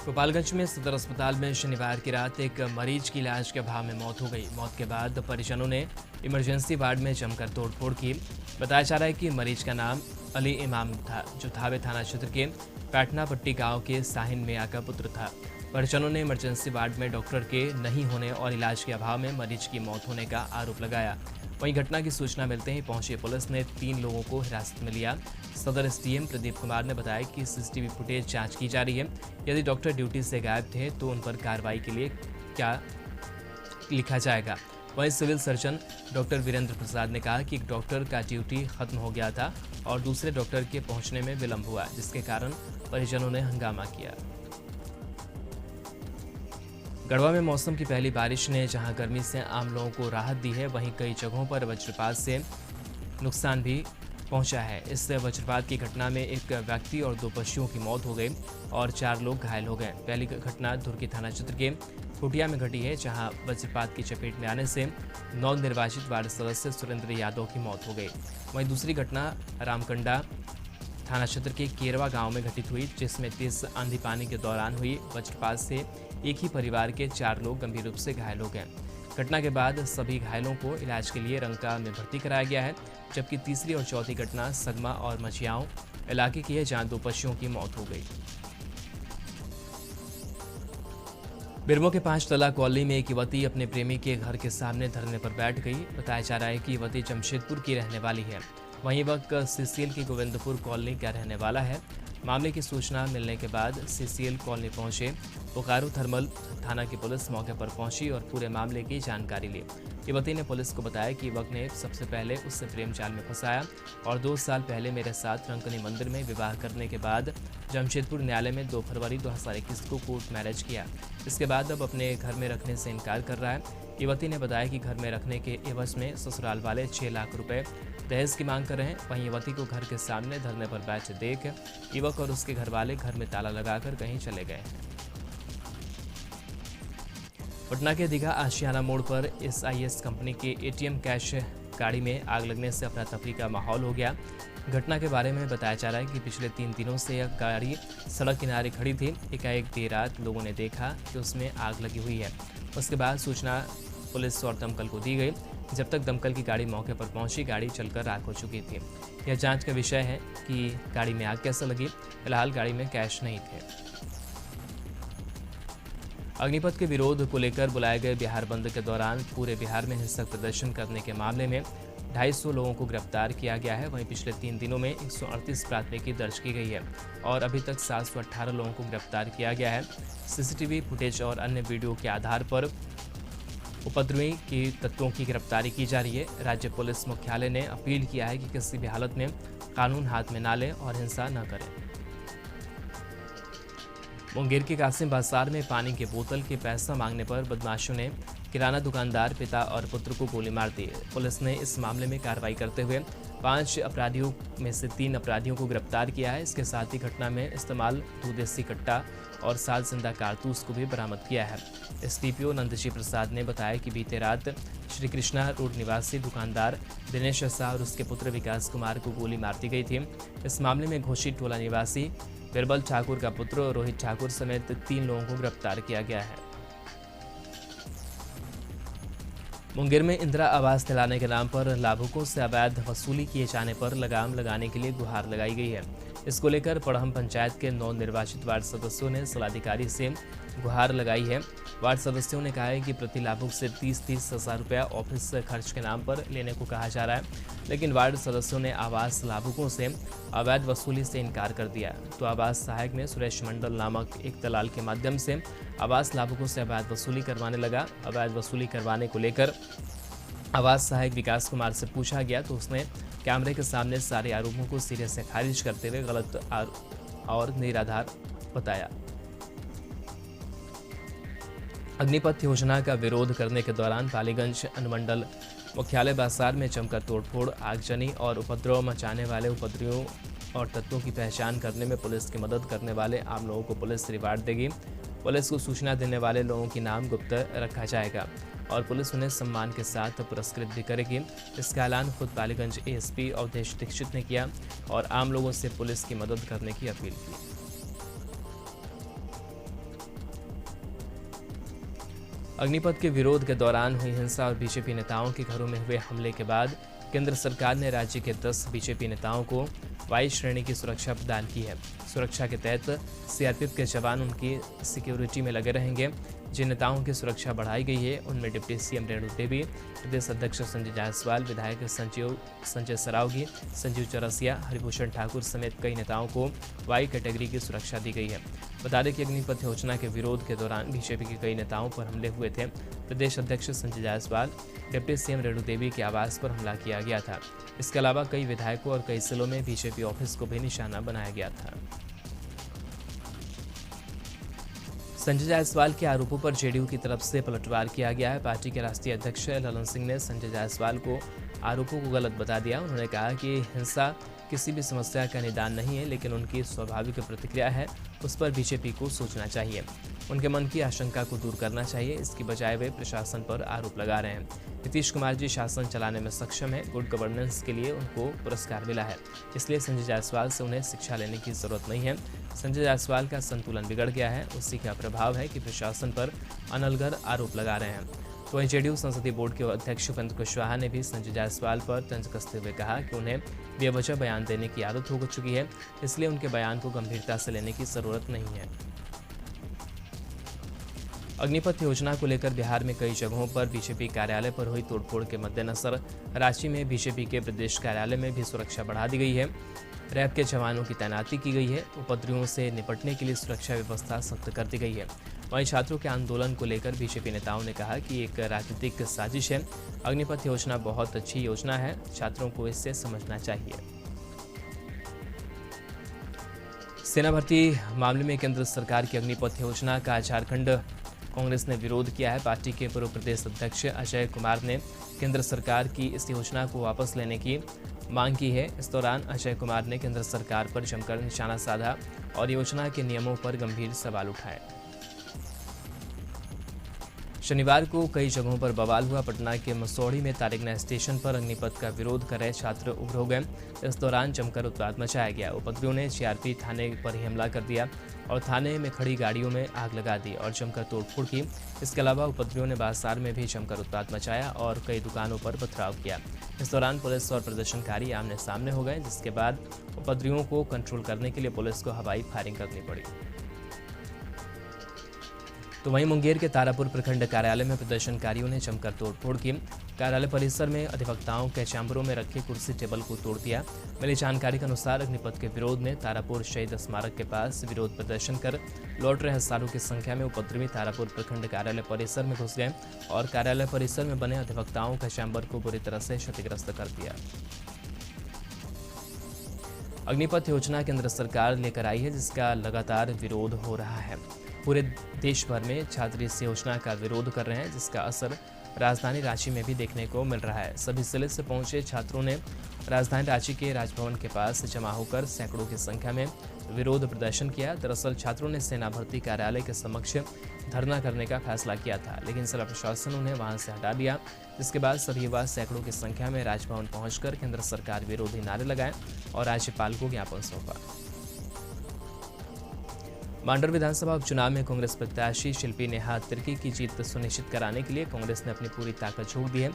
गोपालगंज में सदर अस्पताल में शनिवार की रात एक मरीज की इलाज के अभाव में मौत हो गई। मौत के बाद परिजनों ने इमरजेंसी वार्ड में जमकर तोड़फोड़ की। बताया जा रहा है कि मरीज का नाम अली इमाम था, जो थावे थाना क्षेत्र के पैटना पट्टी गांव के साहिन मियां का पुत्र था। परिजनों ने इमरजेंसी वार्ड में डॉक्टर के नहीं होने और इलाज के अभाव में मरीज की मौत होने का आरोप लगाया। वहीं घटना की सूचना मिलते ही पहुंची पुलिस ने 3 लोगों को हिरासत में लिया। सदर एसडीएम प्रदीप कुमार ने बताया कि सीसीटीवी फुटेज जांच की जा रही है। यदि डॉक्टर ड्यूटी से गायब थे तो उन पर कार्रवाई के लिए क्या लिखा जाएगा। वहीं सिविल सर्जन डॉक्टर वीरेंद्र प्रसाद ने कहा कि एक डॉक्टर का ड्यूटी खत्म हो गया था और दूसरे डॉक्टर के पहुंचने में विलंब हुआ, जिसके कारण परिजनों ने हंगामा किया। गढ़वा में मौसम की पहली बारिश ने जहां गर्मी से आम लोगों को राहत दी है, वहीं कई जगहों पर वज्रपात से नुकसान भी पहुंचा है। इस वज्रपात की घटना में एक व्यक्ति और 2 पशुओं की मौत हो गई और 4 लोग घायल हो गए। पहली घटना धुर्की थाना क्षेत्र के फुटिया में घटी है, जहां वज्रपात की चपेट में आने से नवनिर्वाचित वार्ड सदस्य सुरेंद्र यादव की मौत हो गई। वहीं दूसरी घटना रामकंडा थाना क्षेत्र के केरवा गांव में घटित हुई, जिसमें तेज आंधी पानी के दौरान हुई वज्रपात से एक ही परिवार के 4 लोग गंभीर रूप से घायल हो गए। घटना के बाद सभी घायलों को इलाज के लिए रंका में भर्ती कराया गया है, जबकि तीसरी और चौथी घटना सगमा और मचियाओं इलाके की है, जहां 2 पशुओं की मौत हो गई। बिरमो के 5 तला कॉलोनी में एक युवती अपने प्रेमी के घर के सामने धरने पर बैठ गई। बताया जा रहा है कि युवती जमशेदपुर की रहने वाली है, वहीं वह सीसीएल की गोविंदपुर कॉलोनी का रहने वाला है। मामले की सूचना मिलने के बाद सीसीएल कॉलोनी पहुंचे बोकारो थर्मल थाना की पुलिस मौके पर पहुंची और पूरे मामले की जानकारी ली। युवती ने पुलिस को बताया कि युवक ने सबसे पहले उससे प्रेम जाल में फंसाया और 2 साल पहले मेरे साथ रंकनी मंदिर में विवाह करने के बाद जमशेदपुर न्यायालय में 2 फरवरी 2021 को कोर्ट मैरिज किया। इसके बाद अब अपने घर में रखने से इनकार कर रहा है। युवती ने बताया कि घर में रखने के एवज में ससुराल वाले 6 लाख रुपए दहेज की मांग कर रहे हैं। वहीं युवती को घर के सामने धरने पर बैठे देख युवक और उसके घर वाले घर में ताला लगाकर कहीं चले गए हैं। पटना के दीघा आशियाना मोड़ पर एसआईएस कंपनी के एटीएम कैश गाड़ी में आग लगने से अफरा तफरी का माहौल हो गया। घटना के बारे में बताया जा रहा है कि पिछले 3 दिनों से यह गाड़ी सड़क किनारे खड़ी थी। एकाएक देर रात लोगों ने देखा कि उसमें आग लगी हुई है। उसके बाद सूचना पुलिस और दमकल को दी गई। जब तक दमकल की गाड़ी मौके पर पहुंची, गाड़ी चलकर राख हो चुकी थी। यह जांच का विषय है कि गाड़ी में आग कैसे लगी। फिलहाल गाड़ी में कैश नहीं थे। अग्निपथ के विरोध को लेकर बुलाए गए बिहार बंद के दौरान पूरे बिहार में हिंसक प्रदर्शन करने के मामले में 250 लोगों को गिरफ्तार किया गया है। वहीं पिछले 3 दिनों में 138 प्राथमिकी दर्ज की गई है और अभी तक 718 लोगों को गिरफ्तार किया गया है। सीसीटीवी फुटेज और अन्य वीडियो के आधार पर उपद्रवी की तत्वों की गिरफ्तारी की जा रही है। राज्य पुलिस मुख्यालय ने अपील किया है कि किसी भी हालत में कानून हाथ में ना लें और हिंसा न करें। मुंगेर के कासिम बाजार में पानी की बोतल के पैसा मांगने पर बदमाशों ने किराना दुकानदार, पिता और पुत्र को गोली मार दी। पुलिस ने इस मामले में कार्रवाई करते हुए 5 अपराधियों में से 3 अपराधियों को गिरफ्तार किया है। इसके साथ ही घटना में इस्तेमाल 2 देसी कट्टा और 7 जिंदा कारतूस को भी बरामद किया है। एसडीपीओ नंदजी प्रसाद ने बताया कि बीते रात श्री कृष्णा रोड निवासी दुकानदार दिनेश शाह और उसके पुत्र विकास कुमार को गोली मार दी गई थी। इस मामले में घोषित टोला निवासी बिरबल ठाकुर का पुत्र रोहित ठाकुर समेत 3 लोगों को गिरफ्तार किया गया है। मुंगेर में इंदिरा आवास दिलाने के नाम पर लाभुकों से अवैध वसूली किए जाने पर लगाम लगाने के लिए गुहार लगाई गई है। इसको लेकर पड़हम पंचायत के नवनिर्वाचित वार्ड सदस्यों ने जिलाधिकारी से गुहार लगाई है। वार्ड सदस्यों ने कहा है कि प्रति लाभुक से 30-30 हज़ार रुपया ऑफिस खर्च के नाम पर लेने को कहा जा रहा है, लेकिन वार्ड सदस्यों ने आवास लाभुकों से अवैध वसूली से इनकार कर दिया। तो आवास सहायक में सुरेश मंडल नामक एक दलाल के माध्यम से आवास लाभुकों से अवैध वसूली करवाने लगा। अवैध वसूली करवाने को लेकर आवास सहायक विकास कुमार से पूछा गया तो उसने कैमरे के सामने सारे आरोपों को सिरे से खारिज करते हुए गलत और निराधार बताया। अग्निपथ योजना का विरोध करने के दौरान पालीगंज अनुमंडल मुख्यालय बाजार में जमकर तोड़फोड़, आगजनी और उपद्रव मचाने वाले उपद्रवियों और तत्वों की पहचान करने में पुलिस की मदद करने वाले आम लोगों को पुलिस रिवार्ड देगी। पुलिस को सूचना देने वाले लोगों की नाम गुप्त रखा जाएगा और पुलिस उन्हें सम्मान के साथ पुरस्कृत भी करेगी। इसका ऐलान खुद पालीगंज एएसपी अवधेश दीक्षित ने किया और आम लोगों से पुलिस की मदद करने की अपील की। अग्निपथ के विरोध के दौरान हुई हिंसा और बीजेपी नेताओं के घरों में हुए हमले के बाद केंद्र सरकार ने राज्य के 10 बीजेपी नेताओं को वायु श्रेणी की सुरक्षा प्रदान की है। सुरक्षा के तहत सीआरपीएफ के जवान उनकी सिक्योरिटी में लगे रहेंगे। जिन नेताओं की सुरक्षा बढ़ाई गई है उनमें डिप्टी सीएम रेणु देवी, प्रदेश अध्यक्ष संजय जायसवाल, विधायक संजय सरावगी, संजीव चौरसिया, हरिभूषण ठाकुर समेत कई नेताओं को वाई कैटेगरी की सुरक्षा दी गई है। बता दें कि अग्निपथ योजना के विरोध के दौरान बीजेपी के कई नेताओं पर हमले हुए थे। प्रदेश अध्यक्ष संजय जायसवाल, डिप्टी सीएम रेणु देवी के आवास पर हमला किया गया था। इसके अलावा कई विधायकों और कई जिलों में बीजेपी ऑफिस को भी निशाना बनाया गया था। संजय जायसवाल के आरोपों पर जेडीयू की तरफ से पलटवार किया गया है। पार्टी के राष्ट्रीय अध्यक्ष ललन सिंह ने संजय जायसवाल को आरोपों को गलत बता दिया। उन्होंने कहा कि हिंसा किसी भी समस्या का निदान नहीं है, लेकिन उनकी स्वाभाविक प्रतिक्रिया है, उस पर बीजेपी को सोचना चाहिए। उनके मन की आशंका को दूर करना चाहिए। इसकी बजाय वे प्रशासन पर आरोप लगा रहे हैं। नीतीश कुमार जी शासन चलाने में सक्षम है। गुड गवर्नेंस के लिए उनको पुरस्कार मिला है, इसलिए संजय जायसवाल से उन्हें शिक्षा लेने की जरूरत नहीं है। संजय जायसवाल का संतुलन बिगड़ गया है। उसी का प्रभाव है कि प्रशासन पर अनलगर आरोप लगा रहे हैं। तो वहीं जेडीयू संसदीय बोर्ड के अध्यक्ष उपेंद्र कुशवाहा ने भी संजय जायसवाल पर तंज कसते हुए कहा कि उन्हें बेवजह बयान देने की आदत हो चुकी है, इसलिए उनके बयान को गंभीरता से लेने की जरूरत नहीं है। अग्निपथ योजना को लेकर बिहार में कई जगहों पर बीजेपी कार्यालय पर हुई तोड़फोड़ के मद्देनजर रांची में बीजेपी के प्रदेश कार्यालय में भी सुरक्षा बढ़ा दी गई है। रैब के जवानों की तैनाती की गई है। उपद्रवियों से निपटने के लिए सुरक्षा व्यवस्था सख्त कर दी गई है। वहीं छात्रों के आंदोलन को लेकर बीजेपी नेताओं ने कहा कि एक राजनीतिक साजिश है। अग्निपथ योजना बहुत अच्छी योजना है, छात्रों को इससे समझना चाहिए। सेना भर्ती मामले में केंद्र सरकार की अग्निपथ योजना का झारखंड कांग्रेस ने विरोध किया है। पार्टी के पूर्व प्रदेश अध्यक्ष अजय कुमार ने केंद्र सरकार की इस योजना को वापस लेने की मांग की है। इस दौरान अजय कुमार ने केंद्र सरकार पर जमकर निशाना साधा और योजना के नियमों पर गंभीर सवाल उठाए। शनिवार को कई जगहों पर बवाल हुआ। पटना के मसौढ़ी में तारिगना स्टेशन पर अग्निपथ का विरोध कर रहे छात्र उग्र हो गए। इस दौरान जमकर उत्पात मचाया गया। उपद्रवियों ने जीआरपी थाने पर ही हमला कर दिया और थाने में खड़ी गाड़ियों में आग लगा दी और जमकर तोड़फोड़ की। इसके अलावा उपद्रवियों ने बाजार में भी जमकर उत्पात मचाया और कई दुकानों पर पथराव किया। इस दौरान पुलिस और प्रदर्शनकारी आमने सामने हो गए, जिसके बाद उपद्रवियों को कंट्रोल करने के लिए पुलिस को हवाई फायरिंग करनी पड़ी। तो वहीं मुंगेर के तारापुर प्रखंड कार्यालय में प्रदर्शनकारियों ने जमकर तोड़फोड़ की। कार्यालय परिसर में अधिवक्ताओं के चैम्बरों में रखे कुर्सी टेबल को तोड़ दिया। मिली जानकारी के अनुसार अग्निपथ के विरोध में तारापुर शहीद स्मारक के पास विरोध प्रदर्शन कर लौट रहे हजारों की संख्या में उपद्रवी तारापुर प्रखंड कार्यालय परिसर में घुस गए और कार्यालय परिसर में बने अधिवक्ताओं का चैम्बर को बुरी तरह से क्षतिग्रस्त कर दिया। अग्निपथ योजना केंद्र सरकार लेकर आई है, जिसका लगातार विरोध हो रहा है। पूरे देश भर में छात्र इस योजना का विरोध कर रहे हैं, जिसका असर राजधानी रांची में भी देखने को मिल रहा है। सभी जिले से पहुंचे छात्रों ने राजधानी रांची के राजभवन के पास जमा होकर सैकड़ों की संख्या में विरोध प्रदर्शन किया। दरअसल छात्रों ने सेना भर्ती कार्यालय के समक्ष धरना करने का फैसला किया था, लेकिन जिला प्रशासन उन्हें वहां से हटा दिया, जिसके बाद सभी युवा सैकड़ों की संख्या में राजभवन पहुंचकर केंद्र सरकार विरोधी नारे लगाए और राज्यपाल को ज्ञापन सौंपा। मांडर विधानसभा उपचुनाव में कांग्रेस प्रत्याशी शिल्पी नेहा तिर्की की जीत सुनिश्चित कराने के लिए कांग्रेस ने अपनी पूरी ताकत झोंक दी है।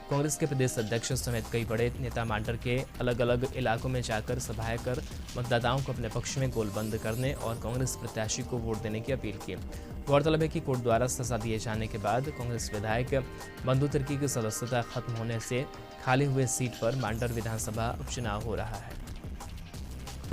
कांग्रेस के प्रदेश अध्यक्ष समेत कई बड़े नेता मांडर के अलग अलग इलाकों में जाकर सभाएं कर मतदाताओं को अपने पक्ष में गोलबंद करने और कांग्रेस प्रत्याशी को वोट देने की अपील की। गौरतलब है कि कोर्ट द्वारा सजा दिए जाने के बाद कांग्रेस विधायक बंधु तिर्की की सदस्यता खत्म होने से खाली हुए सीट पर मांडर विधानसभा उपचुनाव हो रहा है।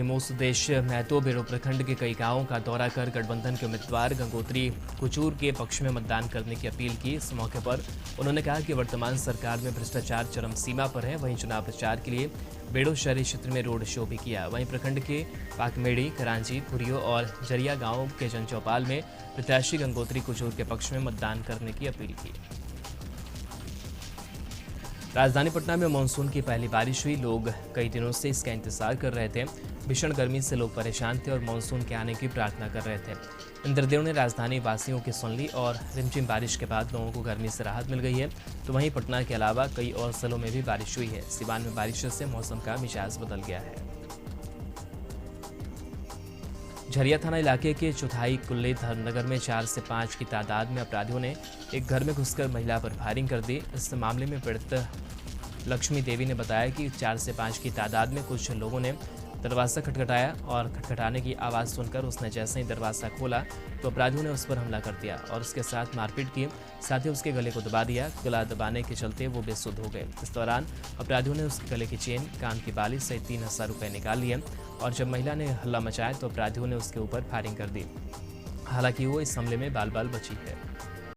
मोसदेश महतो बेड़ो प्रखंड के कई गांवों का दौरा कर गठबंधन के उम्मीदवार गंगोत्री कुचूर के पक्ष में मतदान करने की अपील की। इस मौके पर उन्होंने कहा कि वर्तमान सरकार में भ्रष्टाचार चरम सीमा पर है। वहीं चुनाव प्रचार के लिए बेड़ो शहरी क्षेत्र में रोड शो भी किया। वहीं प्रखंड के पाकमेड़ी, करांची, पुरियो और जरिया गांव के जनचौपाल में प्रत्याशी गंगोत्री कुचूर के पक्ष में मतदान करने की अपील की। राजधानी पटना में मानसून की पहली बारिश हुई। लोग कई दिनों से इसका इंतजार कर रहे थे। भीषण गर्मी से लोग परेशान थे और मानसून के आने की प्रार्थना कर रहे थे। इंद्रदेव ने राजधानी वासियों की सुन ली और रिमझिम बारिश के बाद लोगों को गर्मी से राहत मिल गई है। तो वहीं पटना के अलावा कई और जिलों में भी बारिश हुई है। सिवान में बारिश से मौसम का मिजाज बदल गया है। झरिया थाना इलाके के चौथाई कुल्ले धर्मनगर में 4 से 5 की तादाद में अपराधियों ने एक घर में घुसकर महिला पर फायरिंग कर दी। इस मामले में पीड़ित लक्ष्मी देवी ने बताया कि 4 से 5 की तादाद में कुछ लोगों ने दरवाज़ा खटखटाया और खटखटाने की आवाज़ सुनकर उसने जैसे ही दरवाज़ा खोला तो अपराधियों ने उस पर हमला कर दिया और उसके साथ मारपीट की। साथ ही उसके गले को दबा दिया। गला दबाने के चलते वो बेसुध हो गए। इस दौरान अपराधियों ने उसके गले की चेन, कान की बाली सहित 3,000 रुपये निकाल लिए और जब महिला ने हल्ला मचाया तो अपराधियों ने उसके ऊपर फायरिंग कर दी। हालांकि वो इस हमले में बाल बाल बची है।